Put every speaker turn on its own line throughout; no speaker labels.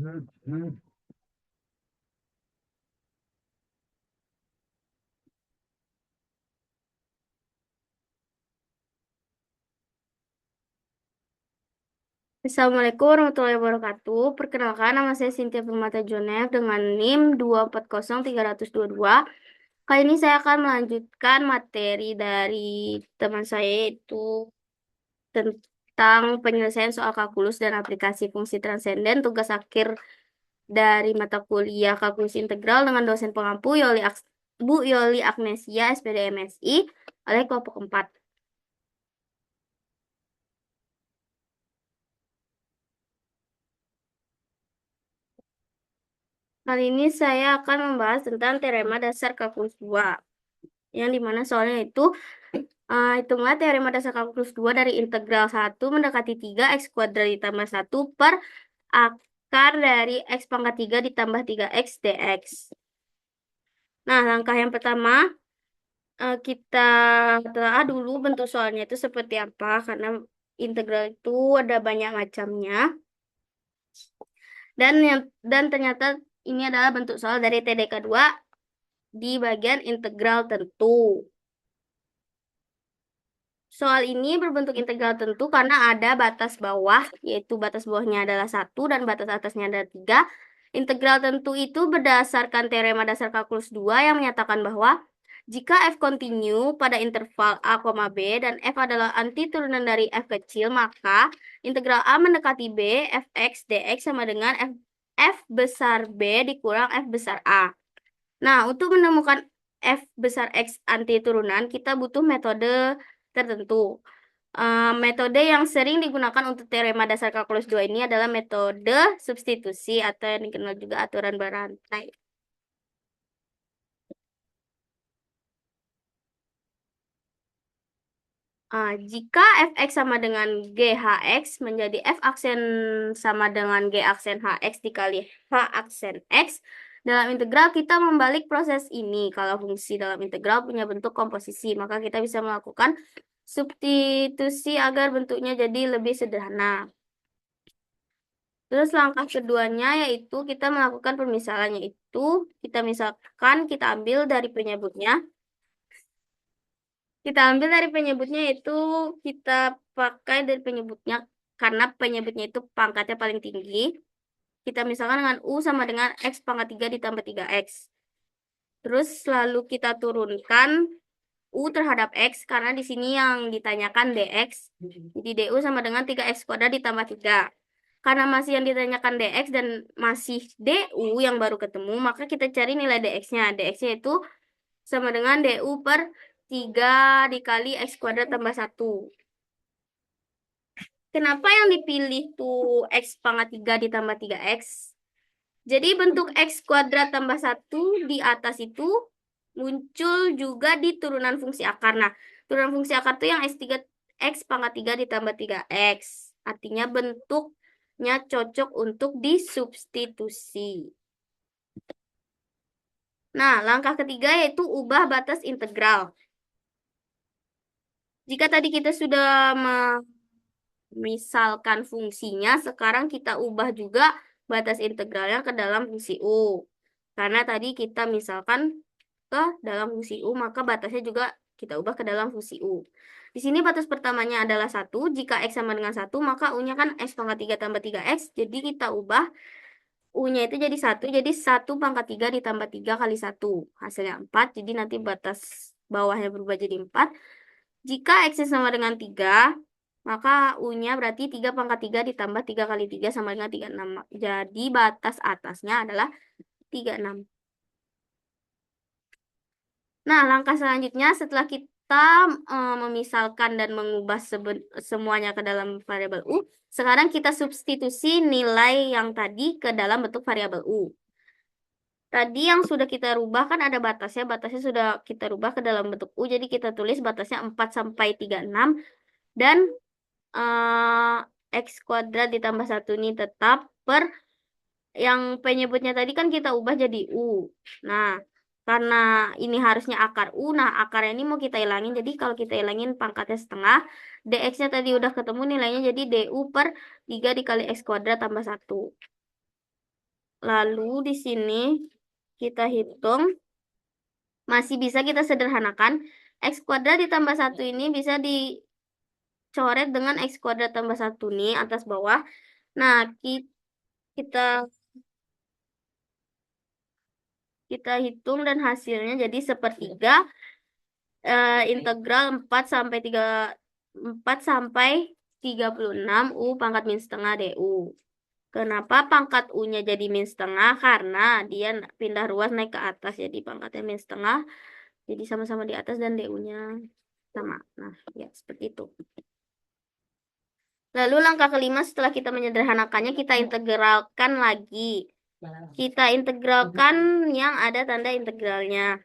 Assalamualaikum warahmatullahi wabarakatuh. Perkenalkan, nama saya Cynthia Permata Jonev dengan NIM 2403022. Kali ini saya akan melanjutkan materi dari teman saya, yaitu tentang penyelesaian soal kalkulus dan aplikasi fungsi transenden, tugas akhir dari mata kuliah kalkulus integral dengan dosen pengampu Bu Yoli Agnesia, SPD MSI, oleh kelompok 4. Kali ini saya akan membahas tentang teorema dasar kalkulus 2, yang dimana soalnya itu hitunglah teorema dasar kalkulus 2 dari integral 1 mendekati 3 x kuadrat ditambah 1 per akar dari x pangkat 3 ditambah 3x dx. Nah, langkah yang pertama, kita telah dulu bentuk soalnya itu seperti apa, karena integral itu ada banyak macamnya. Dan ternyata ini adalah bentuk soal dari TDK 2 di bagian integral tentu. Soal ini berbentuk integral tentu karena ada batas bawah, yaitu batas bawahnya adalah 1 dan batas atasnya adalah 3. Integral tentu itu berdasarkan teorema dasar kalkulus 2 yang menyatakan bahwa jika f kontinu pada interval a, b dan f adalah anti turunan dari f kecil, maka integral a mendekati b, fx dx sama dengan f besar b dikurang f besar a. Nah, untuk menemukan f besar x anti turunan, kita butuh metode tertentu. Metode yang sering digunakan untuk teorema dasar kalkulus 2 ini adalah metode substitusi atau yang dikenal juga aturan berantai. Jika fx sama dengan GHX menjadi f aksen sama dengan G aksen HX dikali H aksen X, dalam integral kita membalik proses ini. Kalau fungsi dalam integral punya bentuk komposisi, maka kita bisa melakukan substitusi agar bentuknya jadi lebih sederhana. Terus langkah keduanya yaitu kita melakukan permisalannya, itu kita misalkan kita ambil dari penyebutnya. Kita ambil dari penyebutnya yaitu kita pakai dari penyebutnya karena penyebutnya itu pangkatnya paling tinggi. Kita misalkan dengan U sama dengan X pangkat 3 ditambah 3X. Terus lalu kita turunkan U terhadap X karena di sini yang ditanyakan DX. Jadi DU sama dengan 3X kuadrat ditambah 3. Karena masih yang ditanyakan DX dan masih DU yang baru ketemu, maka kita cari nilai DX-nya. DX-nya itu sama dengan DU per 3 dikali X kuadrat tambah 1. Kenapa yang dipilih tuh X pangkat 3 ditambah 3X? Jadi bentuk X kuadrat tambah 1 di atas itu muncul juga di turunan fungsi akar. Nah, turunan fungsi akar itu yang X pangkat 3 ditambah 3X. Artinya bentuknya cocok untuk disubstitusi. Nah, langkah ketiga yaitu ubah batas integral. Jika tadi kita sudah misalkan fungsinya, sekarang kita ubah juga batas integralnya ke dalam fungsi U. Karena tadi kita misalkan ke dalam fungsi U, maka batasnya juga kita ubah ke dalam fungsi U. Di sini batas pertamanya adalah 1. Jika X sama dengan 1, maka U-nya kan X pangkat 3 tambah 3X. Jadi kita ubah U-nya itu jadi 1. Jadi 1 pangkat 3 ditambah 3 kali 1. Hasilnya 4. Jadi nanti batas bawahnya berubah jadi 4. Jika X sama dengan 3, maka U-nya berarti 3 pangkat 3 ditambah 3 kali 3 sama dengan 36. Jadi batas atasnya adalah 36. Nah, langkah selanjutnya setelah kita memisalkan dan mengubah semuanya ke dalam variabel U, sekarang kita substitusi nilai yang tadi ke dalam bentuk variabel U. Tadi yang sudah kita rubah kan ada batasnya, batasnya sudah kita rubah ke dalam bentuk U, jadi kita tulis batasnya 4 sampai 36 dan X kuadrat ditambah 1 ini tetap per yang penyebutnya tadi kan kita ubah jadi U. Nah, karena ini harusnya akar U, nah akarnya ini mau kita hilangin, jadi kalau kita hilangin pangkatnya setengah, DX-nya tadi udah ketemu nilainya, jadi DU per 3 dikali X kuadrat tambah 1. Lalu di sini kita hitung, masih bisa kita sederhanakan. X kuadrat ditambah 1 ini bisa dicoret dengan X kuadrat tambah 1 nih, atas bawah. Nah, kita hitung dan hasilnya jadi sepertiga integral 4 sampai 36 U pangkat min setengah DU. Kenapa pangkat U-nya jadi min setengah? Karena dia pindah ruas naik ke atas, jadi pangkatnya min setengah. Jadi sama-sama di atas dan DU-nya sama. Nah, ya seperti itu. Lalu langkah kelima, setelah kita menyederhanakannya, kita integralkan lagi. Kita integralkan yang ada tanda integralnya.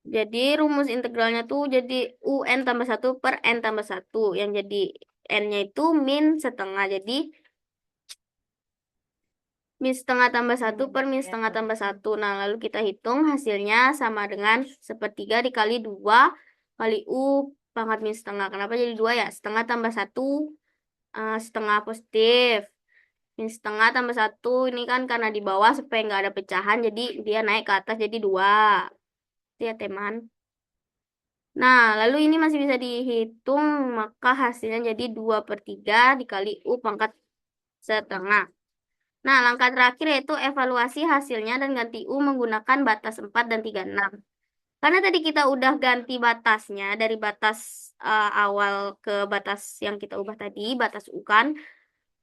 Jadi rumus integralnya tuh jadi UN tambah 1 per N tambah 1. Yang jadi N-nya itu min setengah. Jadi min setengah tambah 1 per min setengah tambah 1. Nah, lalu kita hitung hasilnya sama dengan sepertiga dikali 2 kali U pangkat min setengah. Kenapa jadi 2 ya? Setengah tambah 1, setengah positif. Min setengah tambah 1 ini kan karena di bawah supaya nggak ada pecahan. Jadi dia naik ke atas jadi 2. Itu ya teman. Nah, lalu ini masih bisa dihitung. Maka hasilnya jadi 2/3 dikali U pangkat setengah. Nah, langkah terakhir yaitu evaluasi hasilnya dan ganti U menggunakan batas 4 dan 36. Karena tadi kita udah ganti batasnya dari batas awal ke batas yang kita ubah tadi, batas U kan,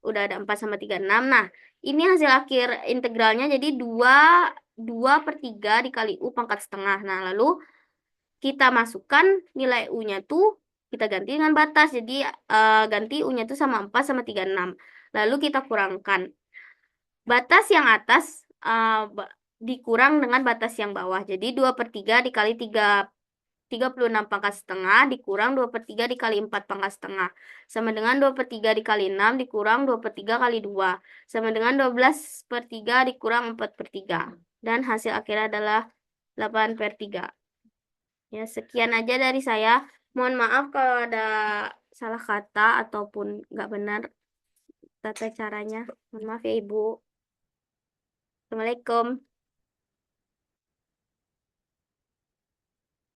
udah ada 4 sama 36. Nah, ini hasil akhir integralnya jadi 2/3 dikali U pangkat setengah. Nah, lalu kita masukkan nilai U-nya tuh, kita ganti dengan batas. Jadi, ganti U-nya tuh sama 4 sama 36. Lalu kita kurangkan. Batas yang atas dikurang dengan batas yang bawah. Jadi 2/3 dikali 36 pangkat setengah dikurang 2/3 dikali 4 pangkat setengah. Sama dengan 2/3 dikali 6 dikurang 2/3 kali 2. Sama dengan 12/3 dikurang 4/3. Dan hasil akhirnya adalah 8/3. Ya, sekian aja dari saya. Mohon maaf kalau ada salah kata ataupun nggak benar tata caranya. Mohon maaf ya Ibu. Assalamualaikum.